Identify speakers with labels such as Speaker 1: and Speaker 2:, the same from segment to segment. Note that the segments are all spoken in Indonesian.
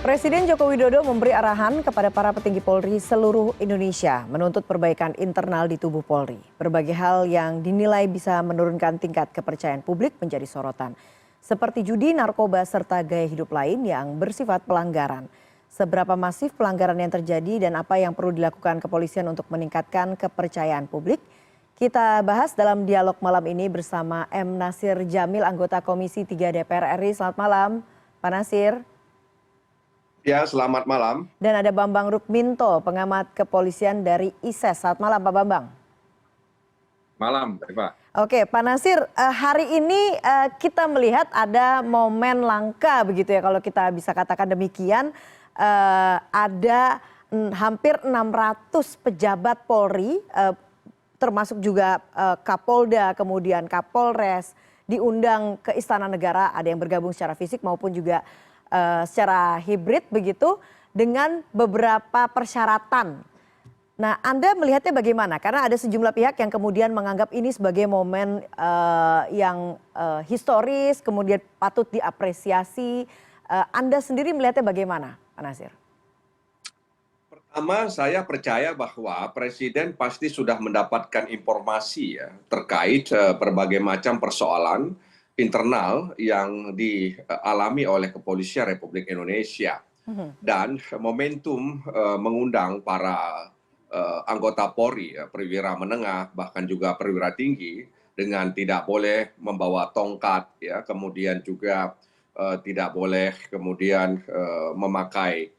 Speaker 1: Presiden Joko Widodo memberi arahan kepada para petinggi Polri seluruh Indonesia menuntut perbaikan internal di tubuh Polri. Berbagai hal yang dinilai bisa menurunkan tingkat kepercayaan publik menjadi sorotan. Seperti judi, narkoba, serta gaya hidup lain yang bersifat pelanggaran. Seberapa masif pelanggaran yang terjadi dan apa yang perlu dilakukan kepolisian untuk meningkatkan kepercayaan publik? Kita bahas dalam dialog malam ini bersama M. Nasir Jamil, anggota Komisi 3 DPR RI. Selamat malam, Pak Nasir.
Speaker 2: Ya, selamat malam.
Speaker 1: Dan ada Bambang Rukminto, pengamat kepolisian dari ISES. Selamat malam, Pak Bambang.
Speaker 3: Malam, Eva.
Speaker 1: Oke, Pak Nasir, hari ini kita melihat ada momen langka begitu ya, kalau kita bisa katakan demikian. Ada hampir 600 pejabat Polri, termasuk juga Kapolda, kemudian Kapolres, diundang ke Istana Negara, ada yang bergabung secara fisik maupun juga secara hibrid begitu dengan beberapa persyaratan. Nah, Anda melihatnya bagaimana? Karena ada sejumlah pihak yang kemudian menganggap ini sebagai momen yang historis, kemudian patut diapresiasi. Anda sendiri melihatnya bagaimana, Pak Nasir?
Speaker 2: Pertama, saya percaya bahwa Presiden pasti sudah mendapatkan informasi ya terkait berbagai macam persoalan internal yang dialami oleh Kepolisian Republik Indonesia. Dan momentum mengundang para anggota Polri, perwira menengah, bahkan juga perwira tinggi, dengan tidak boleh membawa tongkat, ya, kemudian juga tidak boleh kemudian memakai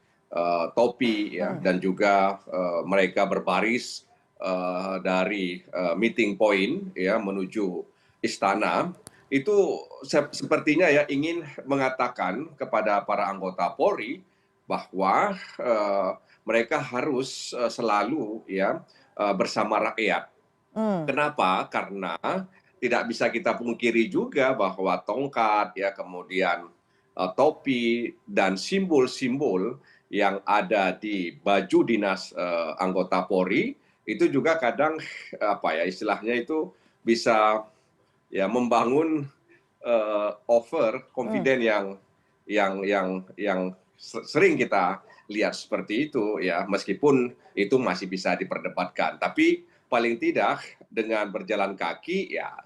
Speaker 2: topi, ya, dan juga mereka berbaris dari meeting point, ya, menuju istana. Itu sepertinya ya ingin mengatakan kepada para anggota Polri bahwa mereka harus selalu ya bersama rakyat. Kenapa? Karena tidak bisa kita pungkiri juga bahwa tongkat ya kemudian topi dan simbol-simbol yang ada di baju dinas anggota Polri itu juga kadang apa ya istilahnya itu bisa ya membangun over confident yang sering kita lihat seperti itu ya, meskipun itu masih bisa diperdebatkan, tapi paling tidak dengan berjalan kaki ya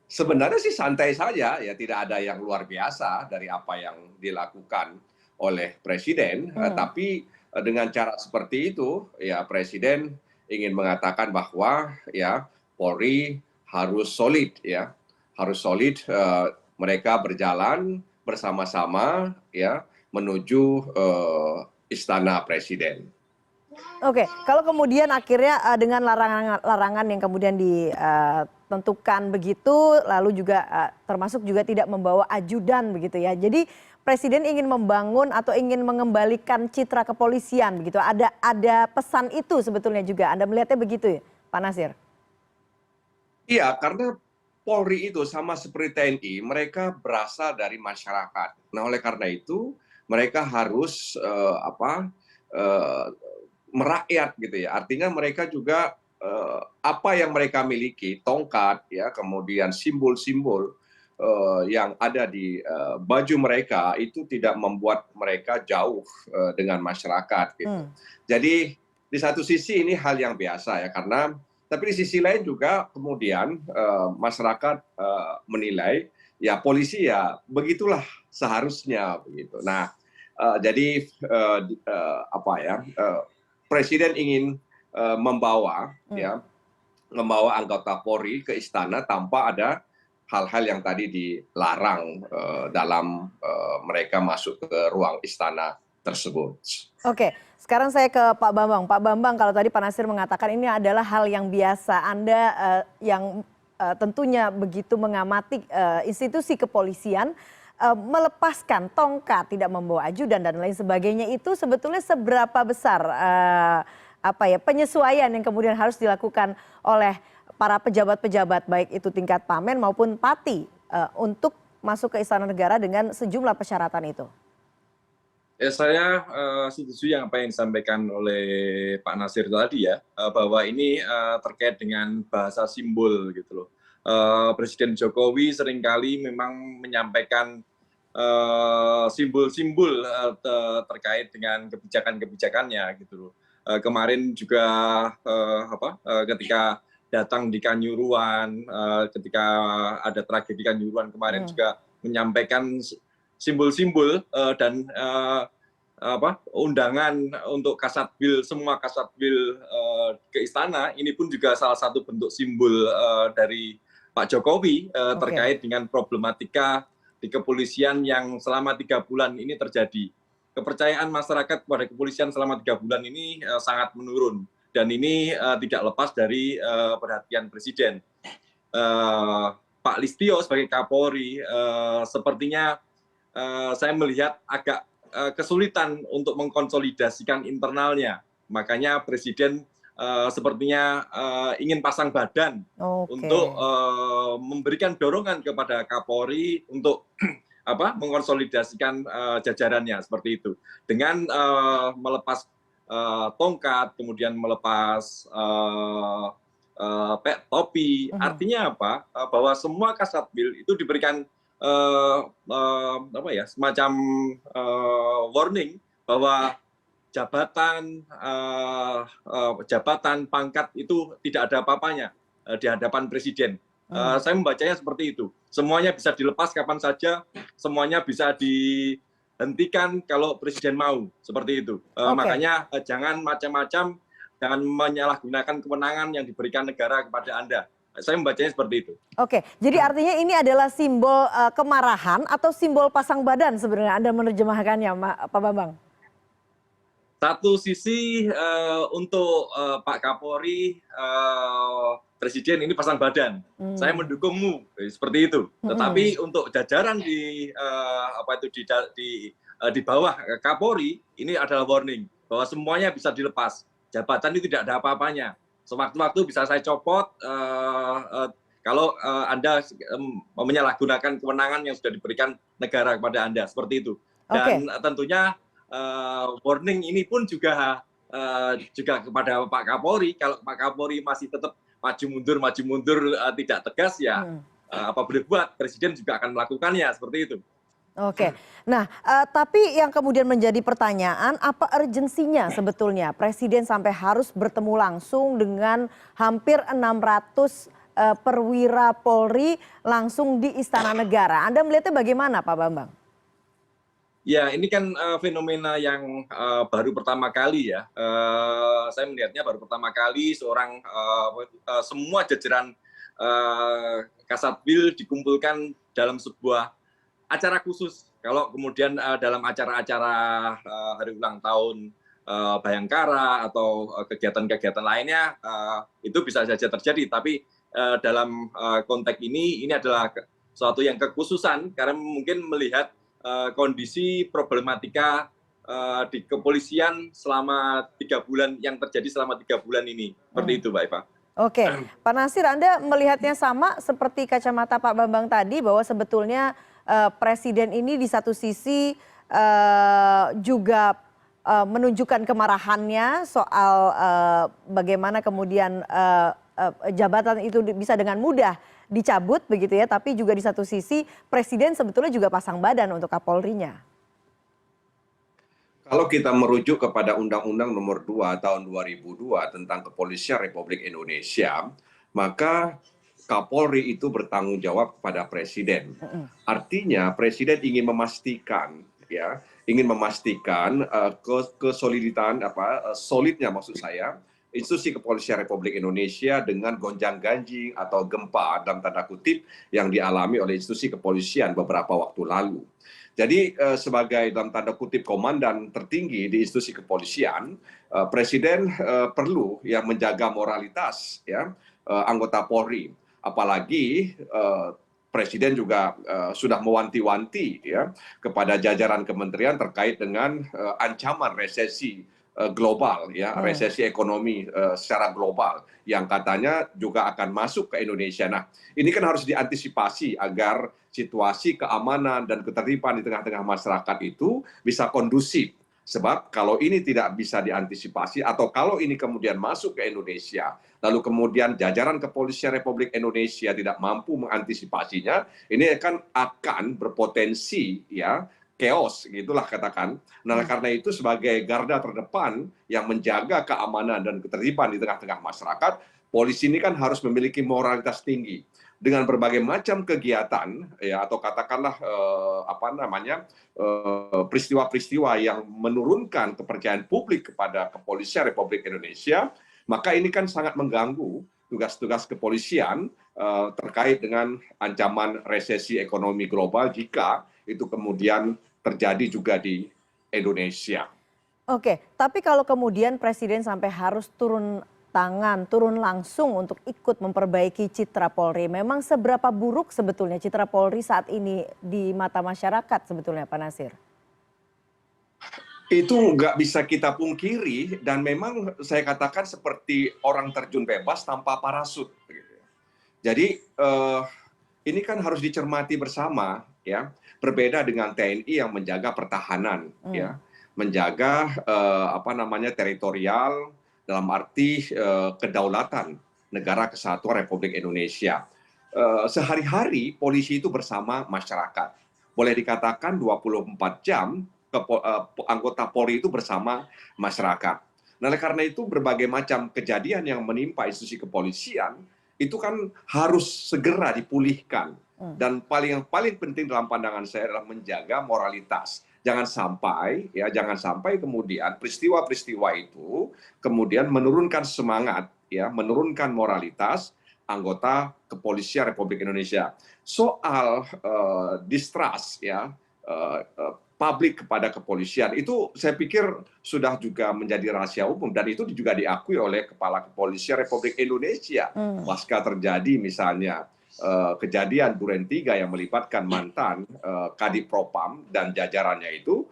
Speaker 2: sebenarnya sih santai saja ya, tidak ada yang luar biasa dari apa yang dilakukan oleh Presiden, tapi dengan cara seperti itu ya Presiden ingin mengatakan bahwa ya Polri harus solid ya, harus solid, mereka berjalan bersama-sama ya menuju istana Presiden.
Speaker 1: Oke, kalau kemudian akhirnya dengan larangan yang kemudian ditentukan begitu, lalu juga termasuk juga tidak membawa ajudan begitu ya. Jadi Presiden ingin membangun atau ingin mengembalikan citra kepolisian begitu. Ada pesan itu sebetulnya juga. Anda melihatnya begitu ya, Pak Nasir?
Speaker 2: Iya, karena Polri itu sama seperti TNI, mereka berasal dari masyarakat. Nah, oleh karena itu mereka harus merakyat gitu ya. Artinya mereka juga apa yang mereka miliki, tongkat ya, kemudian simbol-simbol yang ada di baju mereka itu tidak membuat mereka jauh dengan masyarakat gitu. Jadi di satu sisi ini hal yang biasa ya, karena tapi di sisi lain juga kemudian masyarakat menilai ya polisi ya begitulah seharusnya begitu. Nah, jadi Presiden ingin membawa anggota Polri ke istana tanpa ada hal-hal yang tadi dilarang dalam mereka masuk ke ruang istana tersebut.
Speaker 1: Oke, sekarang saya ke Pak Bambang. Pak Bambang, kalau tadi Pak Nasir mengatakan ini adalah hal yang biasa. Anda yang tentunya begitu mengamati institusi kepolisian, melepaskan tongkat, tidak membawa ajudan dan lain sebagainya itu sebetulnya seberapa besar penyesuaian yang kemudian harus dilakukan oleh para pejabat-pejabat baik itu tingkat Pamen maupun Pati untuk masuk ke Istana Negara dengan sejumlah persyaratan itu?
Speaker 3: Ya, saya setuju yang apa yang disampaikan oleh Pak Nasir tadi ya, bahwa ini terkait dengan bahasa simbol gitu loh. Presiden Jokowi seringkali memang menyampaikan simbol-simbol terkait dengan kebijakan-kebijakannya gitu loh. Kemarin juga ketika datang di Kanjuruhan, ketika ada tragedi Kanjuruhan kemarin juga menyampaikan simbol-simbol dan undangan untuk Kasatbil, semua Kasatbil ke istana, ini pun juga salah satu bentuk simbol dari Pak Jokowi terkait dengan problematika di kepolisian yang selama 3 bulan ini terjadi. Kepercayaan masyarakat kepada kepolisian selama 3 bulan ini sangat menurun, dan ini tidak lepas dari perhatian Presiden. Pak Listio sebagai Kapolri sepertinya saya melihat agak kesulitan untuk mengkonsolidasikan internalnya. Makanya Presiden sepertinya ingin pasang badan untuk memberikan dorongan kepada Kapolri untuk mengkonsolidasikan jajarannya seperti itu. Dengan melepas tongkat, kemudian melepas topi, artinya apa? Bahwa semua Kasatbil itu diberikan semacam warning bahwa jabatan pangkat itu tidak ada apa-apanya di hadapan Presiden. Saya membacanya seperti itu. Semuanya bisa dilepas kapan saja, semuanya bisa dihentikan kalau Presiden mau, seperti itu. Makanya jangan macam-macam, jangan menyalahgunakan kewenangan yang diberikan negara kepada Anda. Saya membacanya seperti itu.
Speaker 1: Oke, jadi artinya ini adalah simbol kemarahan atau simbol pasang badan sebenarnya Anda menerjemahkannya, Pak Bambang?
Speaker 3: Satu sisi untuk Pak Kapolri, Presiden ini pasang badan, saya mendukungmu, seperti itu. Tetapi untuk jajaran di bawah Kapolri ini adalah warning bahwa semuanya bisa dilepas. Jabatan itu tidak ada apa-apanya. Sewaktu-waktu bisa saya copot kalau Anda menyalahgunakan kewenangan yang sudah diberikan negara kepada Anda, seperti itu. Dan tentunya warning ini pun juga kepada Pak Kapolri. Kalau Pak Kapolri masih tetap maju mundur tidak tegas, ya apa boleh buat, Presiden juga akan melakukannya seperti itu.
Speaker 1: Oke, nah tapi yang kemudian menjadi pertanyaan, apa urgensinya sebetulnya Presiden sampai harus bertemu langsung dengan hampir 600 perwira Polri langsung di Istana Negara? Anda melihatnya bagaimana, Pak Bambang?
Speaker 3: Ya, ini kan fenomena yang baru pertama kali ya. Saya melihatnya baru pertama kali semua jajaran Kasatbil dikumpulkan dalam sebuah acara khusus. Kalau kemudian dalam acara-acara hari ulang tahun Bayangkara atau kegiatan-kegiatan lainnya itu bisa saja terjadi. Tapi dalam konteks ini adalah suatu yang kekhususan karena mungkin melihat kondisi problematika di kepolisian selama 3 bulan yang terjadi selama 3 bulan ini. Seperti itu, Mbak Eva.
Speaker 1: Oke, Pak Nasir, Anda melihatnya sama seperti kacamata Pak Bambang tadi bahwa sebetulnya Presiden ini di satu sisi juga menunjukkan kemarahannya soal bagaimana kemudian jabatan itu bisa dengan mudah dicabut begitu ya, tapi juga di satu sisi Presiden sebetulnya juga pasang badan untuk Kapolrinya.
Speaker 2: Kalau kita merujuk kepada Undang-Undang Nomor 2 Tahun 2002 tentang Kepolisian Republik Indonesia, maka Kapolri itu bertanggung jawab kepada Presiden. Artinya Presiden ingin memastikan, kesoliditan solidnya maksud saya institusi Kepolisian Republik Indonesia dengan gonjang-ganjing atau gempa dalam tanda kutip yang dialami oleh institusi kepolisian beberapa waktu lalu. Jadi sebagai dalam tanda kutip komandan tertinggi di institusi kepolisian, Presiden perlu menjaga moralitas anggota Polri. Apalagi Presiden juga sudah mewanti-wanti kepada jajaran kementerian terkait dengan ancaman resesi global, resesi ekonomi secara global yang katanya juga akan masuk ke Indonesia. Nah, ini kan harus diantisipasi agar situasi keamanan dan ketertiban di tengah-tengah masyarakat itu bisa kondusif. Sebab kalau ini tidak bisa diantisipasi atau kalau ini kemudian masuk ke Indonesia, lalu kemudian jajaran kepolisian Republik Indonesia tidak mampu mengantisipasinya, ini akan berpotensi ya chaos, gitulah katakan. Nah, karena itu sebagai garda terdepan yang menjaga keamanan dan ketertiban di tengah-tengah masyarakat, polisi ini kan harus memiliki moralitas tinggi dengan berbagai macam kegiatan ya, atau katakanlah peristiwa-peristiwa yang menurunkan kepercayaan publik kepada kepolisian Republik Indonesia, maka ini kan sangat mengganggu tugas-tugas kepolisian terkait dengan ancaman resesi ekonomi global jika itu kemudian terjadi juga di Indonesia.
Speaker 1: Oke, tapi kalau kemudian Presiden sampai harus turun tangan, turun langsung untuk ikut memperbaiki citra Polri, memang seberapa buruk sebetulnya citra Polri saat ini di mata masyarakat sebetulnya, Pak Natsir?
Speaker 2: Itu nggak bisa kita pungkiri, dan memang saya katakan seperti orang terjun bebas tanpa parasut. Jadi ini kan harus dicermati bersama, ya. Berbeda dengan TNI yang menjaga pertahanan, ya, menjaga teritorial dalam arti kedaulatan negara kesatuan Republik Indonesia. Sehari-hari polisi itu bersama masyarakat. Boleh dikatakan 24 jam anggota Polri itu bersama masyarakat. Nah, karena itu berbagai macam kejadian yang menimpa institusi kepolisian itu kan harus segera dipulihkan. Dan yang paling penting dalam pandangan saya adalah menjaga moralitas. Jangan sampai kemudian peristiwa-peristiwa itu kemudian menurunkan semangat, ya, menurunkan moralitas anggota kepolisian Republik Indonesia. Soal distrust, ya, publik kepada kepolisian itu saya pikir sudah juga menjadi rahasia umum, dan itu juga diakui oleh Kepala Kepolisian Republik Indonesia. Pasca terjadi misalnya kejadian Duren 3 yang melibatkan mantan Kadif Propam dan jajarannya itu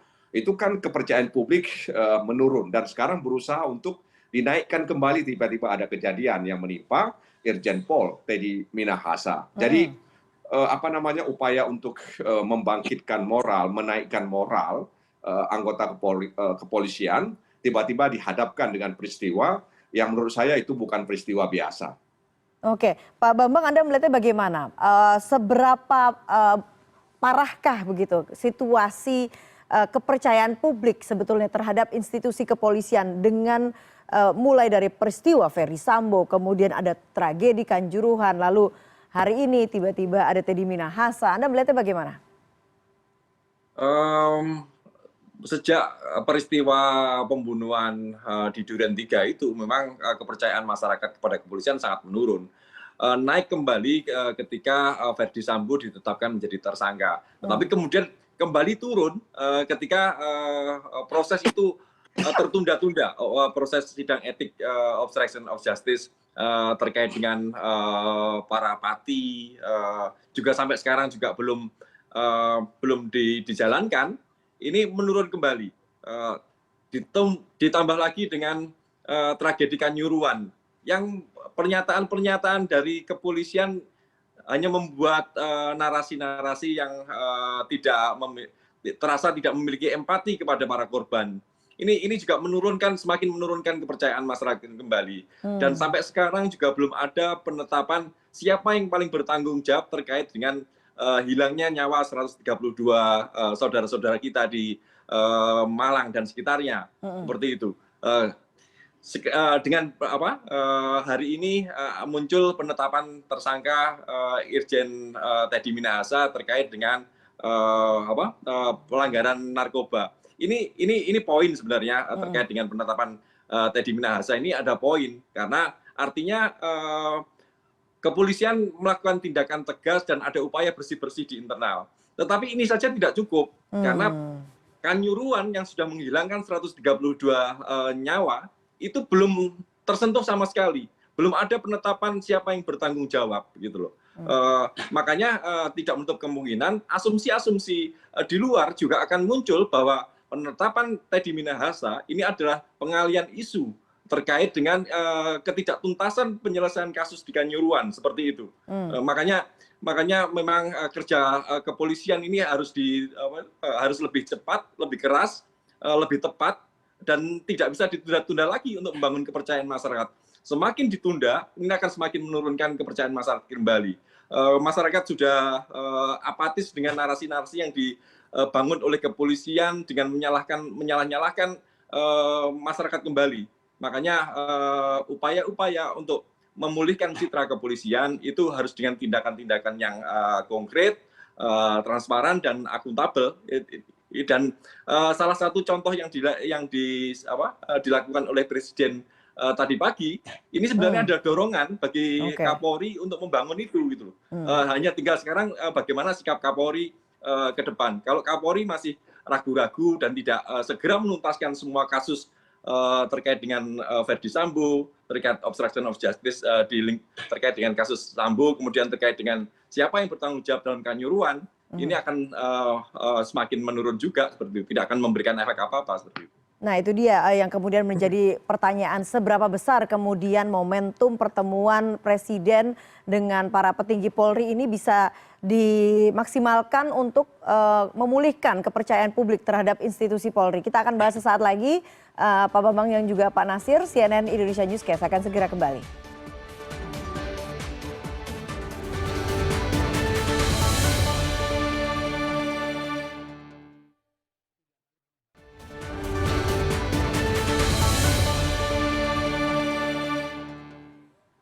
Speaker 2: kan kepercayaan publik menurun, dan sekarang berusaha untuk dinaikkan kembali. Tiba-tiba ada kejadian yang menimpa Irjen Pol Teddy Minahasa. Jadi upaya untuk membangkitkan moral, menaikkan moral anggota kepolisian tiba-tiba dihadapkan dengan peristiwa yang menurut saya itu bukan peristiwa biasa.
Speaker 1: Oke, Pak Bambang, Anda melihatnya bagaimana? Seberapa parahkah begitu situasi kepercayaan publik sebetulnya terhadap institusi kepolisian dengan mulai dari peristiwa Ferry Sambo, kemudian ada tragedi Kanjuruhan, lalu hari ini tiba-tiba ada Teddy Minahasa. Anda melihatnya bagaimana?
Speaker 3: Sejak peristiwa pembunuhan di Duren 3 itu memang kepercayaan masyarakat kepada kepolisian sangat menurun. Naik kembali ketika Ferdy Sambo ditetapkan menjadi tersangka. Tetapi kemudian kembali turun ketika proses itu tertunda-tunda, proses sidang etik obstruction of justice terkait dengan para pati juga sampai sekarang juga belum dijalankan. Ini menurun kembali. Ditambah lagi dengan tragedi Kanjuruhan yang pernyataan-pernyataan dari kepolisian hanya membuat narasi-narasi yang terasa tidak memiliki empati kepada para korban. Ini juga semakin menurunkan kepercayaan masyarakat kembali. Dan sampai sekarang juga belum ada penetapan siapa yang paling bertanggung jawab terkait dengan hilangnya nyawa 132 saudara-saudara kita di Malang dan sekitarnya. Seperti itu. Dengan hari ini muncul penetapan tersangka Irjen Teddy Minahasa terkait dengan pelanggaran narkoba. Ini poin sebenarnya terkait dengan penetapan Teddy Minahasa. Ini ada poin karena artinya kepolisian melakukan tindakan tegas dan ada upaya bersih-bersih di internal. Tetapi ini saja tidak cukup karena Kanjuruhan yang sudah menghilangkan 132 nyawa itu belum tersentuh sama sekali. Belum ada penetapan siapa yang bertanggung jawab gitu loh. Makanya tidak menutup kemungkinan asumsi-asumsi di luar juga akan muncul bahwa penetapan Teddy Minahasa ini adalah pengalian isu terkait dengan ketidaktuntasan penyelesaian kasus di Kanjuruhan seperti itu. Makanya memang kerja kepolisian ini harus lebih cepat, lebih keras lebih tepat dan tidak bisa ditunda-tunda lagi untuk membangun kepercayaan masyarakat. Semakin ditunda, ini akan semakin menurunkan kepercayaan masyarakat kembali. Masyarakat sudah apatis dengan narasi-narasi yang dibangun oleh kepolisian dengan menyalah-nyalahkan masyarakat kembali. Makanya upaya-upaya untuk memulihkan citra kepolisian itu harus dengan tindakan-tindakan yang konkret, transparan dan akuntabel. Dan salah satu contoh yang dilakukan oleh Presiden tadi pagi, ini sebenarnya ada dorongan bagi Kapolri untuk membangun itu, gitu. Hanya tinggal sekarang bagaimana sikap Kapolri ke depan. Kalau Kapolri masih ragu-ragu dan tidak segera menuntaskan semua kasus terkait dengan Verdi Sambo, terkait obstruction of justice, terkait dengan kasus Sambo, kemudian terkait dengan siapa yang bertanggung jawab dalam kanyuruan, ini akan semakin menurun juga, seperti itu. Tidak akan memberikan efek apa-apa seperti itu.
Speaker 1: Nah itu dia yang kemudian menjadi pertanyaan, seberapa besar kemudian momentum pertemuan Presiden dengan para petinggi Polri ini bisa dimaksimalkan untuk memulihkan kepercayaan publik terhadap institusi Polri. Kita akan bahas sesaat lagi, Pak Bambang yang juga Pak Nasir, CNN Indonesia Newscast akan segera kembali.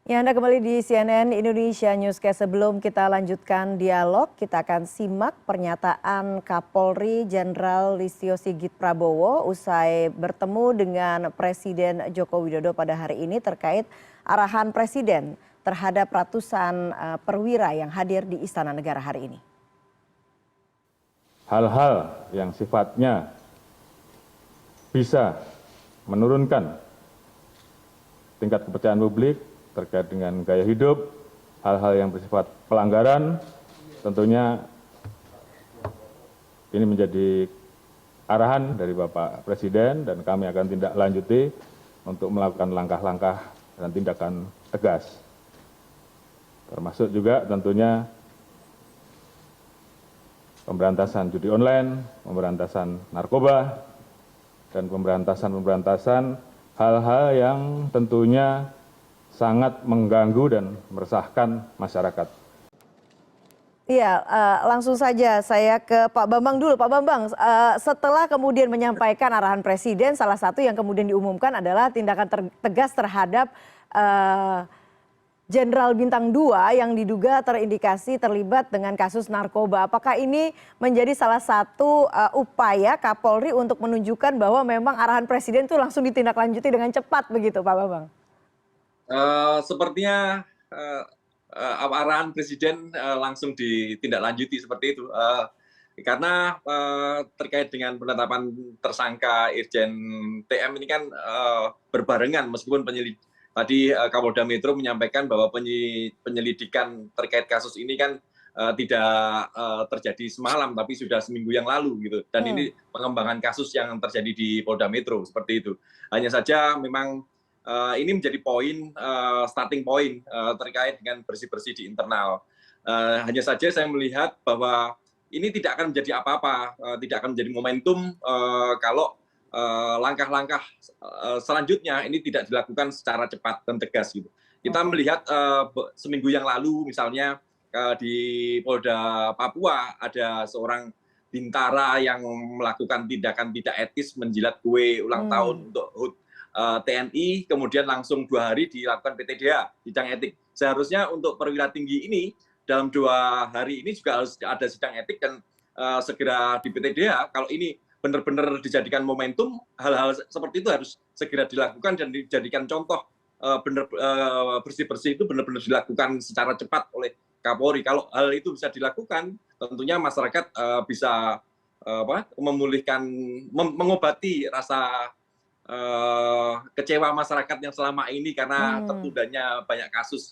Speaker 1: Ya, Anda kembali di CNN Indonesia Newscast. Sebelum kita lanjutkan dialog, kita akan simak pernyataan Kapolri Jenderal Listio Sigit Prabowo usai bertemu dengan Presiden Joko Widodo pada hari ini terkait arahan Presiden terhadap ratusan perwira yang hadir di Istana Negara hari ini.
Speaker 4: Hal-hal yang sifatnya bisa menurunkan tingkat kepercayaan publik terkait dengan gaya hidup, hal-hal yang bersifat pelanggaran, tentunya ini menjadi arahan dari Bapak Presiden dan kami akan tindak lanjuti untuk melakukan langkah-langkah dan tindakan tegas. Termasuk juga tentunya pemberantasan judi online, pemberantasan narkoba, dan pemberantasan hal-hal yang tentunya sangat mengganggu dan meresahkan masyarakat.
Speaker 1: Iya, langsung saja saya ke Pak Bambang dulu. Pak Bambang, setelah kemudian menyampaikan arahan Presiden, salah satu yang kemudian diumumkan adalah tindakan tegas terhadap Jenderal Bintang 2 yang diduga terindikasi terlibat dengan kasus narkoba. Apakah ini menjadi salah satu upaya Kapolri untuk menunjukkan bahwa memang arahan Presiden itu langsung ditindaklanjuti dengan cepat begitu, Pak Bambang?
Speaker 3: Sepertinya arahan Presiden langsung ditindaklanjuti seperti itu, karena terkait dengan penetapan tersangka Irjen TM ini kan berbarengan, meskipun tadi Kapolda Metro menyampaikan bahwa penyelidikan terkait kasus ini kan tidak terjadi semalam, tapi sudah seminggu yang lalu gitu. Dan ini pengembangan kasus yang terjadi di Polda Metro seperti itu. Hanya saja memang ini menjadi poin, starting point terkait dengan bersih-bersih di internal. Hanya saja saya melihat bahwa ini tidak akan menjadi apa-apa, tidak akan menjadi momentum kalau langkah-langkah selanjutnya ini tidak dilakukan secara cepat dan tegas. Gitu. Kita melihat seminggu yang lalu misalnya di Polda Papua ada seorang bintara yang melakukan tindakan tidak etis menjilat kue ulang tahun untuk HUT TNI, kemudian langsung 2 hari dilakukan PTDH, sidang etik. Seharusnya untuk perwira tinggi ini dalam 2 hari ini juga harus ada sidang etik dan segera di PTDH. Kalau ini benar-benar dijadikan momentum, hal-hal seperti itu harus segera dilakukan dan dijadikan contoh bersih-bersih itu benar-benar dilakukan secara cepat oleh Kapolri. Kalau hal itu bisa dilakukan, tentunya masyarakat bisa memulihkan, mengobati rasa kecewa masyarakat yang selama ini karena tertundanya banyak kasus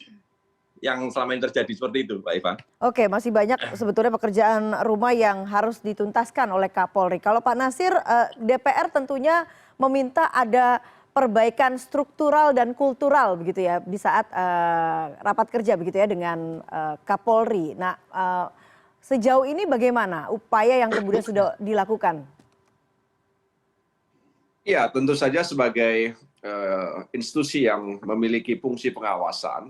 Speaker 3: yang selama ini terjadi seperti itu, Pak Ivan.
Speaker 1: Oke, masih banyak sebetulnya pekerjaan rumah yang harus dituntaskan oleh Kapolri. Kalau Pak Nasir, DPR tentunya meminta ada perbaikan struktural dan kultural begitu ya di saat rapat kerja begitu ya dengan Kapolri. Nah, sejauh ini bagaimana upaya yang kemudian sudah dilakukan?
Speaker 2: Ya, tentu saja sebagai institusi yang memiliki fungsi pengawasan,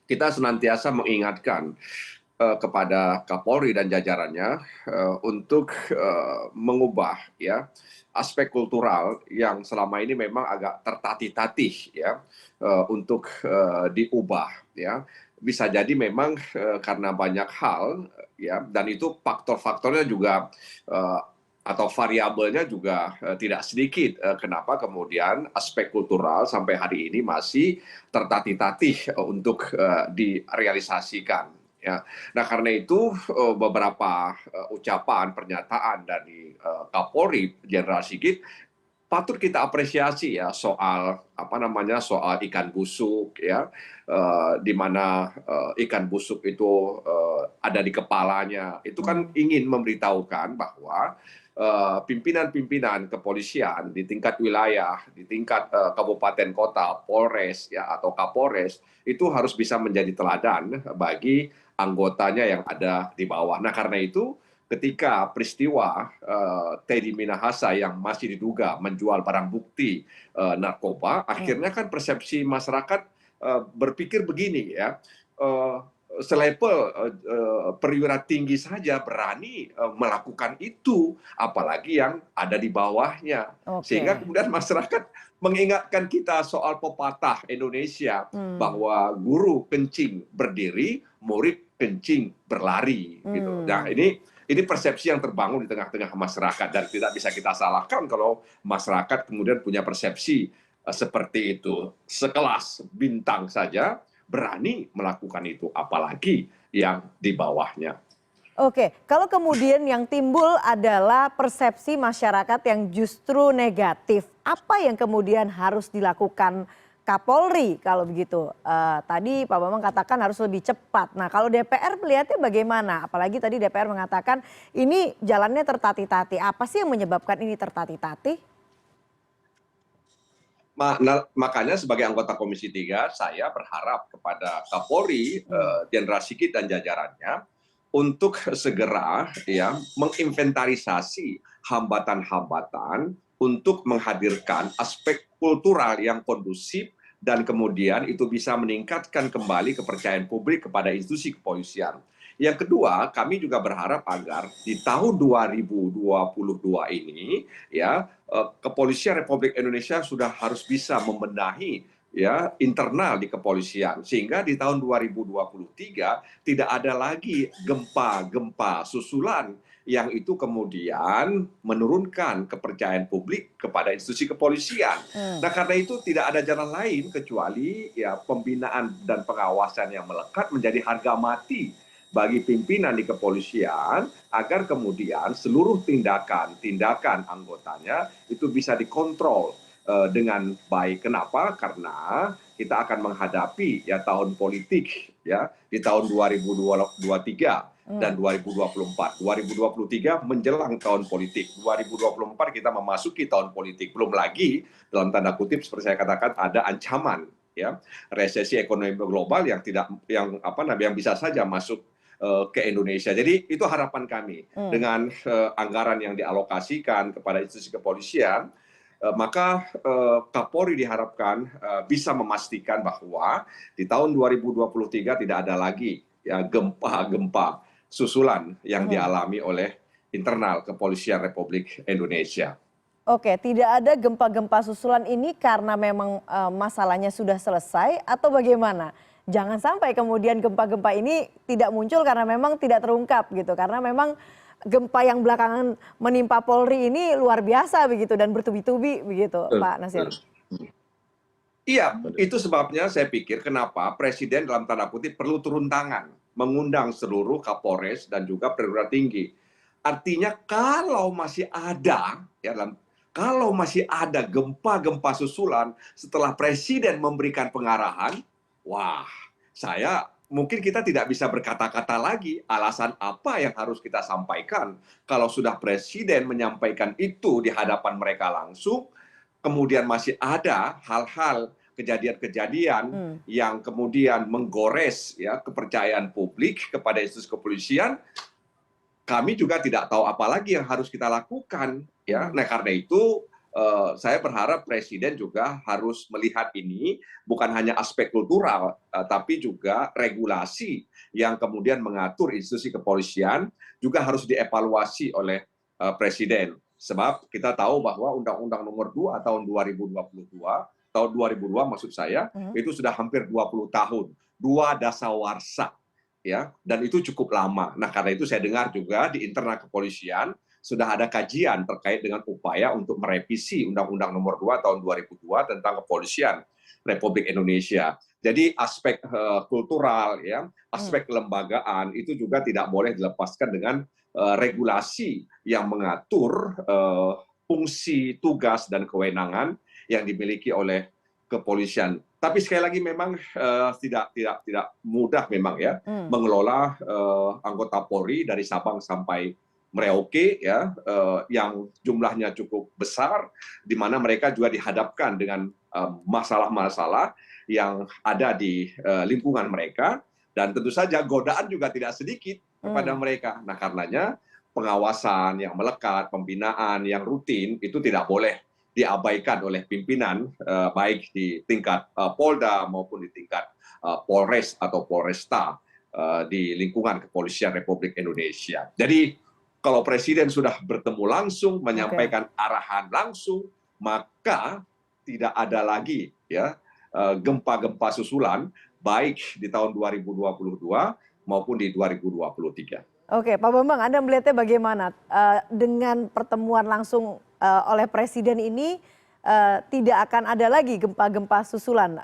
Speaker 2: kita senantiasa mengingatkan kepada Kapolri dan jajarannya untuk mengubah ya aspek kultural yang selama ini memang agak tertatih-tatih ya untuk diubah ya. Bisa jadi memang karena banyak hal ya, dan itu faktor-faktornya juga atau variabelnya juga tidak sedikit. Kenapa kemudian aspek kultural sampai hari ini masih tertatih-tatih untuk direalisasikan. Ya. Nah, karena itu beberapa ucapan pernyataan dari Kapolri Jenderal Sigit patut kita apresiasi ya soal soal ikan busuk ya, di mana ikan busuk itu ada di kepalanya. Itu kan ingin memberitahukan bahwa pimpinan-pimpinan kepolisian di tingkat wilayah, di tingkat kabupaten kota, Polres ya atau Kapolres itu harus bisa menjadi teladan bagi anggotanya yang ada di bawah. Nah, karena itu ketika peristiwa Teddy Minahasa yang masih diduga menjual barang bukti narkoba, akhirnya kan persepsi masyarakat berpikir begini ya, selevel perwira tinggi saja berani melakukan itu, apalagi yang ada di bawahnya. Sehingga kemudian masyarakat mengingatkan kita soal pepatah Indonesia bahwa guru kencing berdiri, murid kencing berlari. Gitu. Nah, ini persepsi yang terbangun di tengah-tengah masyarakat dan tidak bisa kita salahkan kalau masyarakat kemudian punya persepsi seperti itu. Sekelas bintang saja berani melakukan itu, apalagi yang di bawahnya.
Speaker 1: Oke, kalau kemudian yang timbul adalah persepsi masyarakat yang justru negatif, apa yang kemudian harus dilakukan Kapolri kalau begitu? Tadi Pak Bambang katakan harus lebih cepat. Nah, kalau DPR melihatnya bagaimana? Apalagi tadi DPR mengatakan ini jalannya tertatih-tatih. Apa sih yang menyebabkan ini tertatih-tatih?
Speaker 2: Makanya sebagai anggota Komisi 3, saya berharap kepada Kapolri, Jenderal Sigit dan jajarannya untuk segera ya menginventarisasi hambatan-hambatan untuk menghadirkan aspek kultural yang kondusif dan kemudian itu bisa meningkatkan kembali kepercayaan publik kepada institusi kepolisian. Yang kedua, kami juga berharap agar di tahun 2022 ini ya Kepolisian Republik Indonesia sudah harus bisa membenahi ya internal di kepolisian sehingga di tahun 2023 tidak ada lagi gempa-gempa susulan yang itu kemudian menurunkan kepercayaan publik kepada institusi kepolisian. Nah, karena itu tidak ada jalan lain kecuali ya pembinaan dan pengawasan yang melekat menjadi harga mati bagi pimpinan di kepolisian agar kemudian seluruh tindakan anggotanya itu bisa dikontrol dengan baik. Kenapa? Karena kita akan menghadapi ya tahun politik ya di tahun 2023 dan 2024. 2023 menjelang tahun politik. 2024 kita memasuki tahun politik. Belum lagi dalam tanda kutip seperti saya katakan ada ancaman ya resesi ekonomi global yang bisa saja masuk ke Indonesia. Jadi itu harapan kami dengan anggaran yang dialokasikan kepada institusi kepolisian, maka Kapolri diharapkan bisa memastikan bahwa di tahun 2023 tidak ada lagi ya gempa-gempa susulan yang dialami oleh internal Kepolisian Republik Indonesia.
Speaker 1: Oke, tidak ada gempa-gempa susulan ini karena memang masalahnya sudah selesai atau bagaimana? Jangan sampai kemudian gempa-gempa ini tidak muncul karena memang tidak terungkap gitu. Karena memang gempa yang belakangan menimpa Polri ini luar biasa begitu dan bertubi-tubi begitu, Pak Nasir.
Speaker 2: Iya, itu sebabnya saya pikir kenapa Presiden dalam tanda kutip perlu turun tangan, mengundang seluruh Kapolres dan juga perwira tinggi. Artinya kalau masih ada kalau masih ada gempa-gempa susulan setelah Presiden memberikan pengarahan, wah, mungkin kita tidak bisa berkata-kata lagi alasan apa yang harus kita sampaikan. Kalau sudah Presiden menyampaikan itu di hadapan mereka langsung, kemudian masih ada hal-hal kejadian-kejadian yang kemudian menggores ya kepercayaan publik kepada institusi kepolisian, kami juga tidak tahu apa lagi yang harus kita lakukan ya. Nah, karena itu saya berharap Presiden juga harus melihat ini bukan hanya aspek kultural, tapi juga regulasi yang kemudian mengatur institusi kepolisian juga harus dievaluasi oleh Presiden. Sebab kita tahu bahwa Undang-Undang Nomor 2 tahun 2022, tahun 2002 maksud saya, itu sudah hampir 20 tahun, 2 dasawarsa, ya, dan itu cukup lama. Nah, karena itu saya dengar juga di internal kepolisian sudah ada kajian terkait dengan upaya untuk merevisi Undang-Undang Nomor 2 tahun 2002 tentang Kepolisian Republik Indonesia. Jadi aspek kultural, ya, aspek kelembagaan itu juga tidak boleh dilepaskan dengan regulasi yang mengatur fungsi, tugas, dan kewenangan yang dimiliki oleh kepolisian. Tapi sekali lagi memang tidak mudah memang ya mengelola anggota Polri dari Sabang sampai Merauke, ya, yang jumlahnya cukup besar, di mana mereka juga dihadapkan dengan masalah-masalah yang ada di lingkungan mereka, dan tentu saja godaan juga tidak sedikit kepada mereka. Nah, karenanya pengawasan yang melekat, pembinaan yang rutin itu tidak boleh diabaikan oleh pimpinan, baik di tingkat Polda maupun di tingkat Polres atau Polresta di lingkungan Kepolisian Republik Indonesia. Jadi kalau Presiden sudah bertemu langsung, menyampaikan arahan langsung, maka tidak ada lagi ya gempa-gempa susulan, baik di tahun 2022 maupun di 2023.
Speaker 1: Oke, Pak Bambang, Anda melihatnya bagaimana dengan pertemuan langsung oleh Presiden ini tidak akan ada lagi gempa-gempa susulan?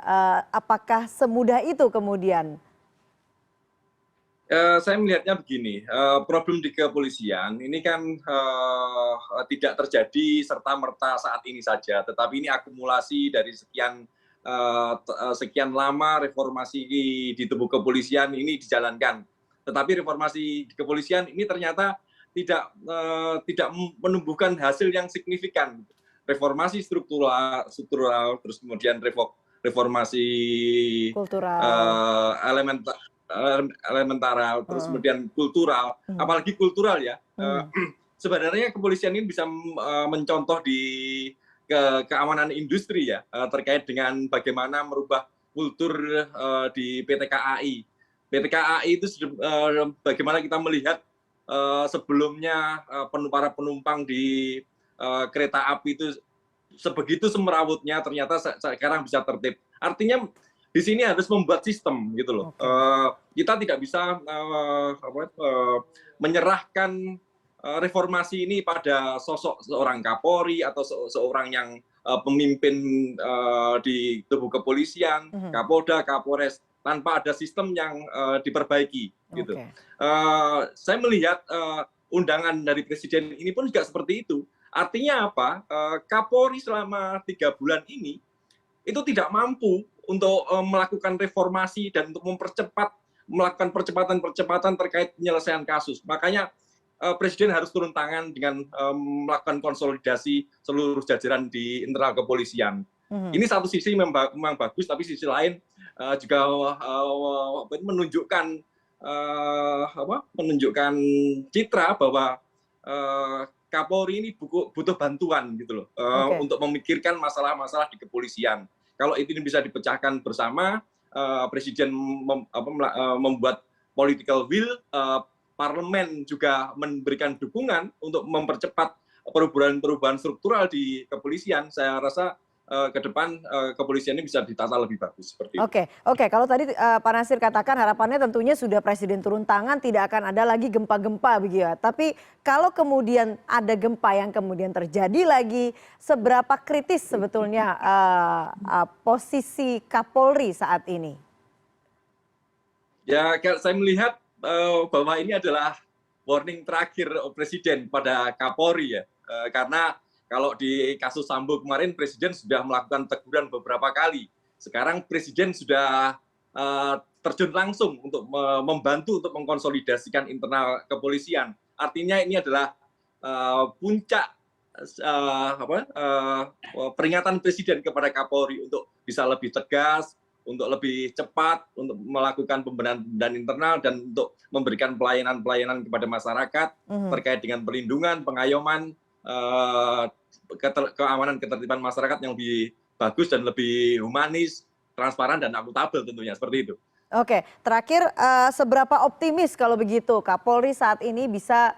Speaker 1: Apakah semudah itu kemudian?
Speaker 3: Saya melihatnya begini, problem di kepolisian ini kan tidak terjadi serta-merta saat ini saja, tetapi ini akumulasi dari sekian lama reformasi di tubuh kepolisian ini dijalankan. Tetapi reformasi di kepolisian ini ternyata tidak menumbuhkan hasil yang signifikan. Reformasi struktural, terus kemudian reformasi
Speaker 1: Kultural,
Speaker 3: elemental, terus kemudian kultural, apalagi kultural ya. Sebenarnya kepolisian ini bisa mencontoh di keamanan industri ya, terkait dengan bagaimana merubah kultur di PT KAI. PT KAI itu bagaimana kita melihat sebelumnya para penumpang di kereta api itu sebegitu semerawutnya, ternyata sekarang bisa tertib. Artinya di sini harus membuat sistem gitu loh. Kita tidak bisa menyerahkan reformasi ini pada sosok seorang Kapolri atau seorang yang pemimpin di tubuh kepolisian, Kapolda, Kapolres, tanpa ada sistem yang diperbaiki gitu. Saya melihat undangan dari Presiden ini pun juga seperti itu. Artinya apa? Kapolri selama 3 bulan ini itu tidak mampu untuk melakukan reformasi dan untuk melakukan percepatan terkait penyelesaian kasus. Makanya Presiden harus turun tangan dengan melakukan konsolidasi seluruh jajaran di internal kepolisian. Ini satu sisi memang bagus, tapi sisi lain juga menunjukkan citra bahwa Kapolri ini butuh bantuan gitu loh, untuk memikirkan masalah-masalah di kepolisian. Kalau itu bisa dipecahkan bersama, Presiden membuat political will, parlemen juga memberikan dukungan untuk mempercepat perubahan-perubahan struktural di kepolisian. Saya rasa ke depan kepolisian ini bisa ditata lebih bagus seperti itu.
Speaker 1: Oke. Kalau tadi Pak Nasir katakan harapannya tentunya sudah Presiden turun tangan, tidak akan ada lagi gempa-gempa begitu ya. Tapi kalau kemudian ada gempa yang kemudian terjadi lagi, seberapa kritis sebetulnya posisi Kapolri saat ini?
Speaker 3: Ya, saya melihat bahwa ini adalah warning terakhir Presiden pada Kapolri ya, karena kalau di kasus Sambo kemarin Presiden sudah melakukan teguran beberapa kali. Sekarang Presiden sudah terjun langsung untuk membantu untuk mengkonsolidasikan internal kepolisian. Artinya ini adalah puncak peringatan Presiden kepada Kapolri untuk bisa lebih tegas, untuk lebih cepat, untuk melakukan pembenahan internal dan untuk memberikan pelayanan-pelayanan kepada masyarakat terkait dengan perlindungan, pengayoman keamanan ketertiban masyarakat yang lebih bagus dan lebih humanis, transparan dan akuntabel tentunya seperti itu.
Speaker 1: Oke, terakhir seberapa optimis kalau begitu Kapolri saat ini bisa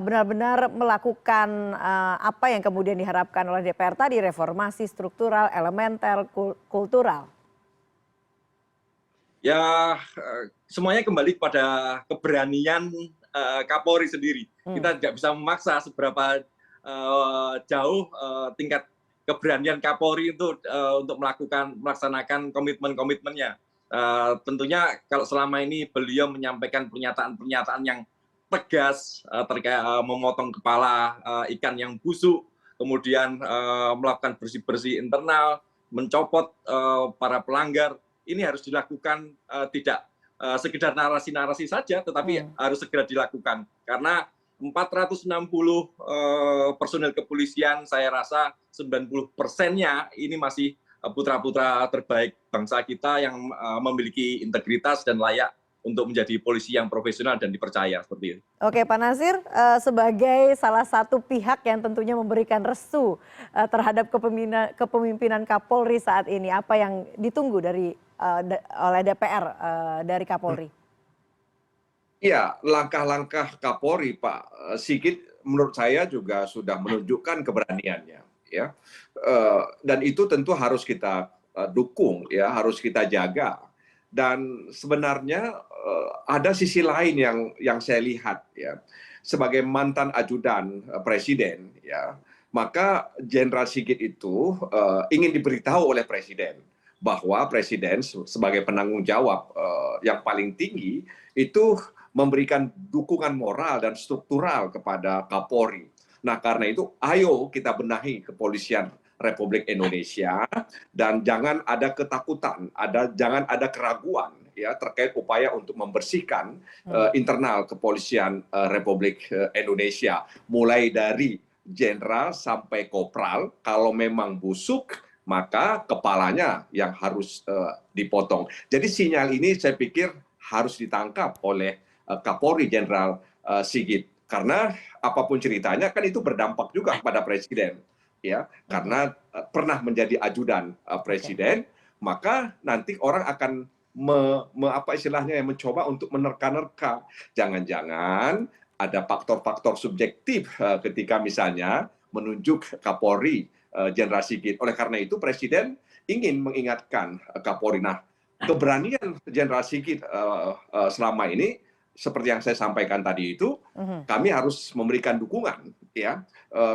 Speaker 1: benar-benar melakukan apa yang kemudian diharapkan oleh DPR tadi, reformasi struktural, elementer, kultural?
Speaker 3: Ya, semuanya kembali kepada keberanian Kapolri sendiri. Kita tidak bisa memaksa seberapa jauh tingkat keberanian Kapolri itu untuk melaksanakan komitmen-komitmennya. Tentunya kalau selama ini beliau menyampaikan pernyataan-pernyataan yang tegas terkait memotong kepala ikan yang busuk, kemudian melakukan bersih-bersih internal, mencopot para pelanggar, ini harus dilakukan tidak sekedar narasi-narasi saja, tetapi harus segera dilakukan. Karena 460 personil kepolisian, saya rasa 90%-nya ini masih putra-putra terbaik bangsa kita yang memiliki integritas dan layak untuk menjadi polisi yang profesional dan dipercaya seperti itu.
Speaker 1: Oke, Pak Nasir, sebagai salah satu pihak yang tentunya memberikan restu terhadap kepemimpinan Kapolri saat ini, apa yang ditunggu oleh DPR dari Kapolri?
Speaker 2: Ya, langkah-langkah Kapolri Pak Sigit menurut saya juga sudah menunjukkan keberaniannya, ya. Dan itu tentu harus kita dukung, ya, harus kita jaga. Dan sebenarnya ada sisi lain yang saya lihat, ya, sebagai mantan ajudan presiden, ya, maka Jenderal Sigit itu ingin diberitahu oleh presiden bahwa presiden sebagai penanggung jawab yang paling tinggi itu memberikan dukungan moral dan struktural kepada Kapolri. Nah, karena itu ayo kita benahi kepolisian Republik Indonesia dan jangan ada ketakutan, jangan ada keraguan, ya, terkait upaya untuk membersihkan internal kepolisian Republik Indonesia, mulai dari jenderal sampai kopral. Kalau memang busuk, maka kepalanya yang harus dipotong. Jadi sinyal ini saya pikir harus ditangkap oleh Kapolri Jenderal Sigit, karena apapun ceritanya kan itu berdampak juga kepada presiden, ya, karena pernah menjadi ajudan presiden, maka nanti orang akan mencoba untuk menerka-nerka, jangan-jangan ada faktor-faktor subjektif ketika misalnya menunjuk Kapolri Jenderal Sigit. Oleh karena itu presiden ingin mengingatkan Kapolri. Nah, keberanian Jenderal Sigit selama ini seperti yang saya sampaikan tadi itu, kami harus memberikan dukungan, ya,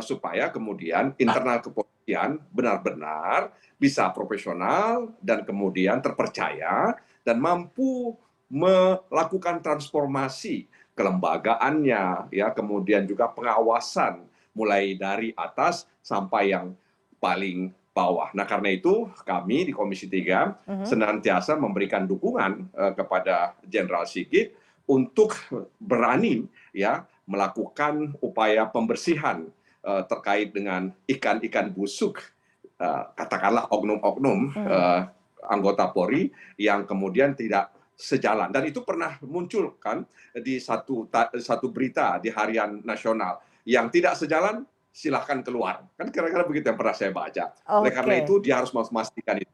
Speaker 2: supaya kemudian internal kepolisian benar-benar bisa profesional dan kemudian terpercaya dan mampu melakukan transformasi kelembagaannya, ya, kemudian juga pengawasan mulai dari atas sampai yang paling bawah. Nah, karena itu kami di Komisi 3 senantiasa memberikan dukungan kepada Jenderal Sigit untuk berani, ya, melakukan upaya pembersihan terkait dengan ikan-ikan busuk, katakanlah oknum-oknum anggota Polri yang kemudian tidak sejalan. Dan itu pernah muncul kan di satu berita di harian nasional, yang tidak sejalan silahkan keluar. Kan kira-kira begitu yang pernah saya baca. Oleh karena itu dia harus memastikan itu.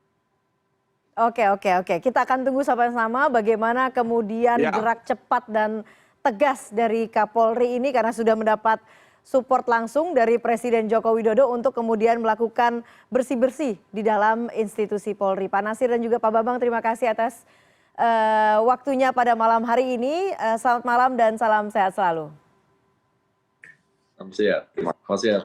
Speaker 1: Oke. Kita akan tunggu sama-sama bagaimana kemudian gerak cepat dan tegas dari Kapolri ini, karena sudah mendapat support langsung dari Presiden Joko Widodo untuk kemudian melakukan bersih-bersih di dalam institusi Polri. Pak Nasir dan juga Pak Bambang, terima kasih atas waktunya pada malam hari ini. Selamat malam dan salam sehat selalu.
Speaker 3: Salam sehat. Terima kasih.